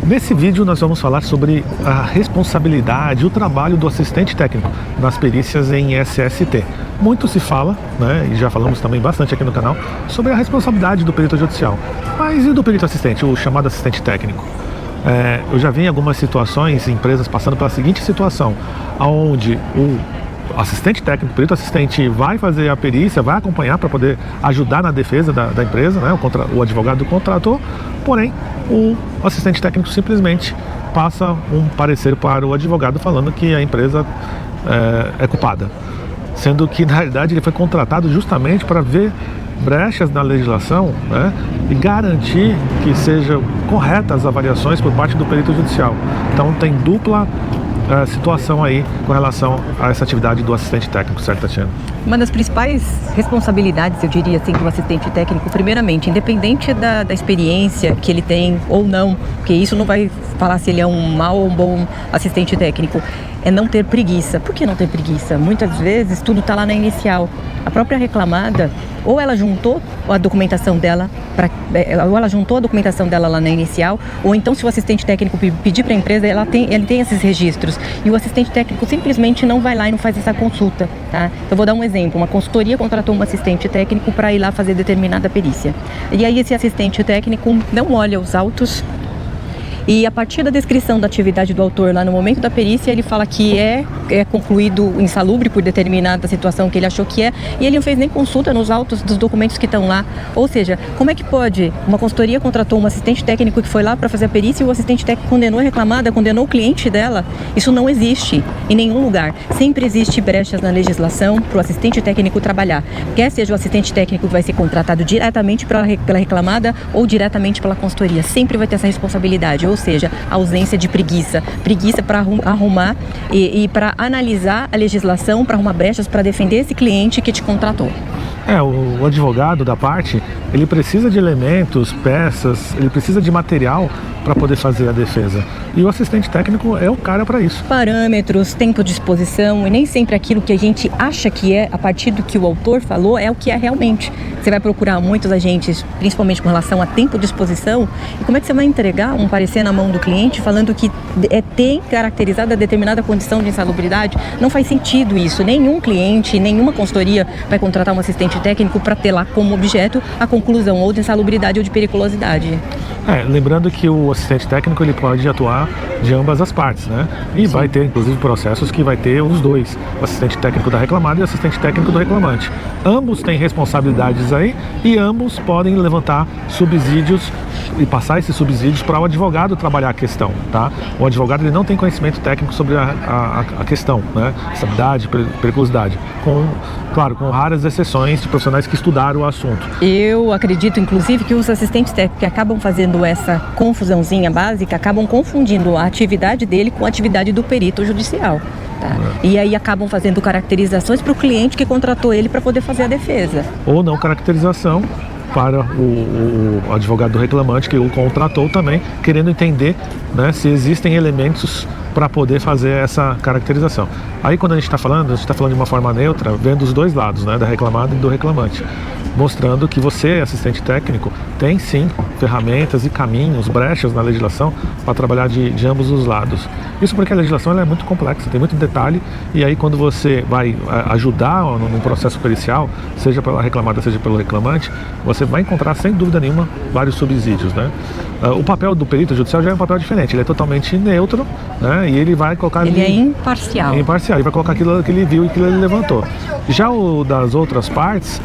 Nesse vídeo nós vamos falar sobre a responsabilidade, o trabalho do assistente técnico nas perícias em SST. Muito se fala, né, e já falamos também bastante aqui no canal, sobre a responsabilidade do perito judicial. Mas e do perito assistente, o chamado assistente técnico? Eu já vi em algumas situações, empresas passando pela seguinte situação, onde o assistente técnico, o perito assistente vai fazer a perícia, vai acompanhar para poder ajudar na defesa da empresa, né? O advogado contratou, porém o assistente técnico simplesmente passa um parecer para o advogado falando que a empresa é culpada, sendo que na realidade ele foi contratado justamente para ver brechas na legislação, né, e garantir que sejam corretas as avaliações por parte do perito judicial. Então tem dupla situação aí com relação a essa atividade do assistente técnico, certo, Tatiana? Uma das principais responsabilidades, eu diria assim, do assistente técnico, primeiramente, independente da experiência que ele tem ou não, porque isso não vai falar se ele é um mau ou um bom assistente técnico, é não ter preguiça. Por que não ter preguiça? Muitas vezes tudo está lá na inicial. A própria reclamada, ou ela juntou a documentação dela lá na inicial, ou então se o assistente técnico pedir para a empresa, ele tem esses registros, e o assistente técnico simplesmente não vai lá e não faz essa consulta, tá? Eu vou dar um exemplo: uma consultoria contratou um assistente técnico para ir lá fazer determinada perícia, e aí esse assistente técnico não olha os autos, e a partir da descrição da atividade do autor lá no momento da perícia, ele fala que é concluído insalubre por determinada situação que ele achou que é, e ele não fez nem consulta nos autos dos documentos que estão lá. Ou seja, como é que pode? Uma consultoria contratou um assistente técnico que foi lá para fazer a perícia e o assistente técnico condenou a reclamada, condenou o cliente dela. Isso não existe em nenhum lugar. Sempre existe brechas na legislação para o assistente técnico trabalhar. Quer seja o assistente técnico que vai ser contratado diretamente pela reclamada ou diretamente pela consultoria. Sempre vai ter essa responsabilidade. Ou seja, a ausência de preguiça para arrumar e para analisar a legislação, para arrumar brechas, para defender esse cliente que te contratou. O advogado da parte, ele precisa de elementos, peças, ele precisa de material para poder fazer a defesa. E o assistente técnico é o cara para isso. Parâmetros, tempo de exposição, e nem sempre aquilo que a gente acha que é, a partir do que o autor falou, é o que é realmente. Você vai procurar muitos agentes, principalmente com relação a tempo de exposição, e como é que você vai entregar um parecer na mão do cliente falando que tem caracterizada determinada condição de insalubridade? Não faz sentido isso. Nenhum cliente, nenhuma consultoria vai contratar um assistente técnico para ter lá como objeto a conclusão ou de insalubridade ou de periculosidade. Lembrando que o assistente técnico ele pode atuar de ambas as partes, né? E sim, vai ter inclusive processos que vai ter os dois, o assistente técnico da reclamada e o assistente técnico do reclamante. Ambos têm responsabilidades aí e ambos podem levantar subsídios e passar esses subsídios para o advogado trabalhar a questão, tá? O advogado ele não tem conhecimento técnico sobre a questão, né? Estabilidade, periculosidade, claro, com raras exceções de profissionais que estudaram o assunto. Eu acredito, inclusive, que os assistentes técnicos que acabam fazendo essa confusãozinha básica, acabam confundindo a atividade dele com a atividade do perito judicial. Tá? E aí acabam fazendo caracterizações para o cliente que contratou ele para poder fazer a defesa. Ou não caracterização para o advogado do reclamante que o contratou também, querendo entender, né, se existem elementos para poder fazer essa caracterização. Aí quando a gente está falando de uma forma neutra, vendo os dois lados, né, da reclamada e do reclamante, mostrando que você, assistente técnico, tem sim ferramentas e caminhos, brechas na legislação para trabalhar de ambos os lados. Isso porque a legislação ela é muito complexa, tem muito detalhe, e aí quando você vai ajudar num processo pericial, seja pela reclamada, seja pelo reclamante, você vai encontrar sem dúvida nenhuma vários subsídios, né? O papel do perito judicial já é um papel diferente, ele é totalmente neutro, né? E ele vai colocar... Ele é imparcial. Ele vai colocar aquilo que ele viu e que ele levantou. Já o das outras partes,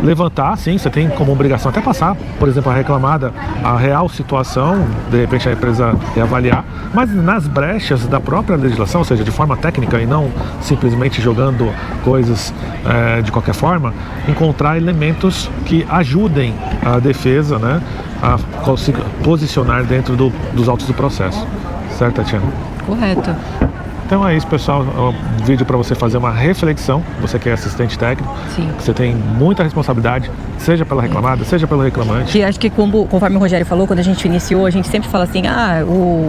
levantar, sim, você tem como obrigação até passar, por exemplo, a reclamada, a real situação, de repente a empresa reavaliar, mas nas brechas da própria legislação, ou seja, de forma técnica e não simplesmente jogando coisas de qualquer forma, encontrar elementos que ajudem a defesa, né, a se posicionar dentro dos autos do processo. Certo, Tatiana? Correto. Então é isso, pessoal, é um vídeo para você fazer uma reflexão, você que é assistente técnico, sim, você tem muita responsabilidade, seja pela reclamada, seja pelo reclamante. E acho que conforme o Rogério falou, quando a gente iniciou, a gente sempre fala assim,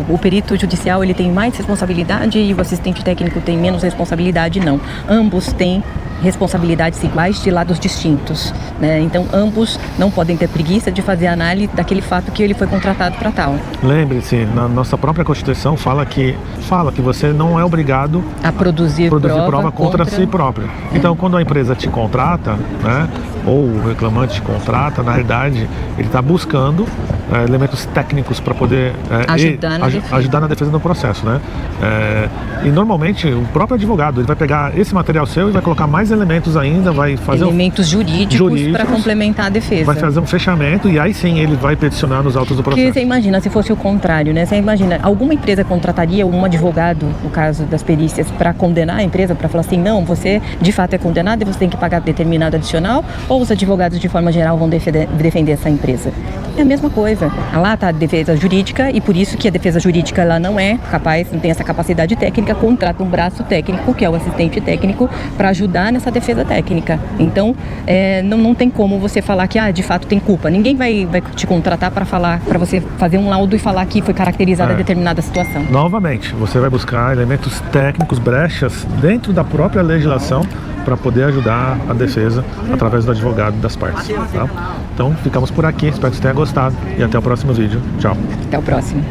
o perito judicial ele tem mais responsabilidade e o assistente técnico tem menos responsabilidade. Não, ambos têm responsabilidades iguais de lados distintos, né? Então ambos não podem ter preguiça de fazer análise daquele fato que ele foi contratado para tal. Lembre-se, na nossa própria Constituição fala que você não é obrigado A produzir prova contra si próprio. Então, quando a empresa te contrata, né, ou o reclamante te contrata, na realidade, ele está buscando elementos técnicos para poder ajudar na defesa do processo, né? E normalmente o próprio advogado ele vai pegar esse material seu e vai colocar mais elementos ainda, vai fazer elementos jurídicos para complementar a defesa. Vai fazer um fechamento e aí sim ele vai peticionar nos autos do processo. Porque você imagina, se fosse o contrário, né? Você imagina, alguma empresa contrataria um advogado, no caso das perícias, para condenar a empresa, para falar assim, não, você de fato é condenado e você tem que pagar determinado adicional, ou os advogados de forma geral vão defender essa empresa? É a mesma coisa. Lá está a defesa jurídica e por isso que a defesa jurídica ela não é capaz, não tem essa capacidade técnica, contrata um braço técnico, que é o assistente técnico, para ajudar nessa defesa técnica. Então, não tem como você falar que de fato tem culpa. Ninguém vai te contratar para você fazer um laudo e falar que foi caracterizada determinada situação. Novamente, você vai buscar elementos técnicos, brechas dentro da própria legislação para poder ajudar a defesa através do advogado das partes. Tá? Então, ficamos por aqui. Espero que você tenha gostado e até o próximo vídeo. Tchau. Até o próximo.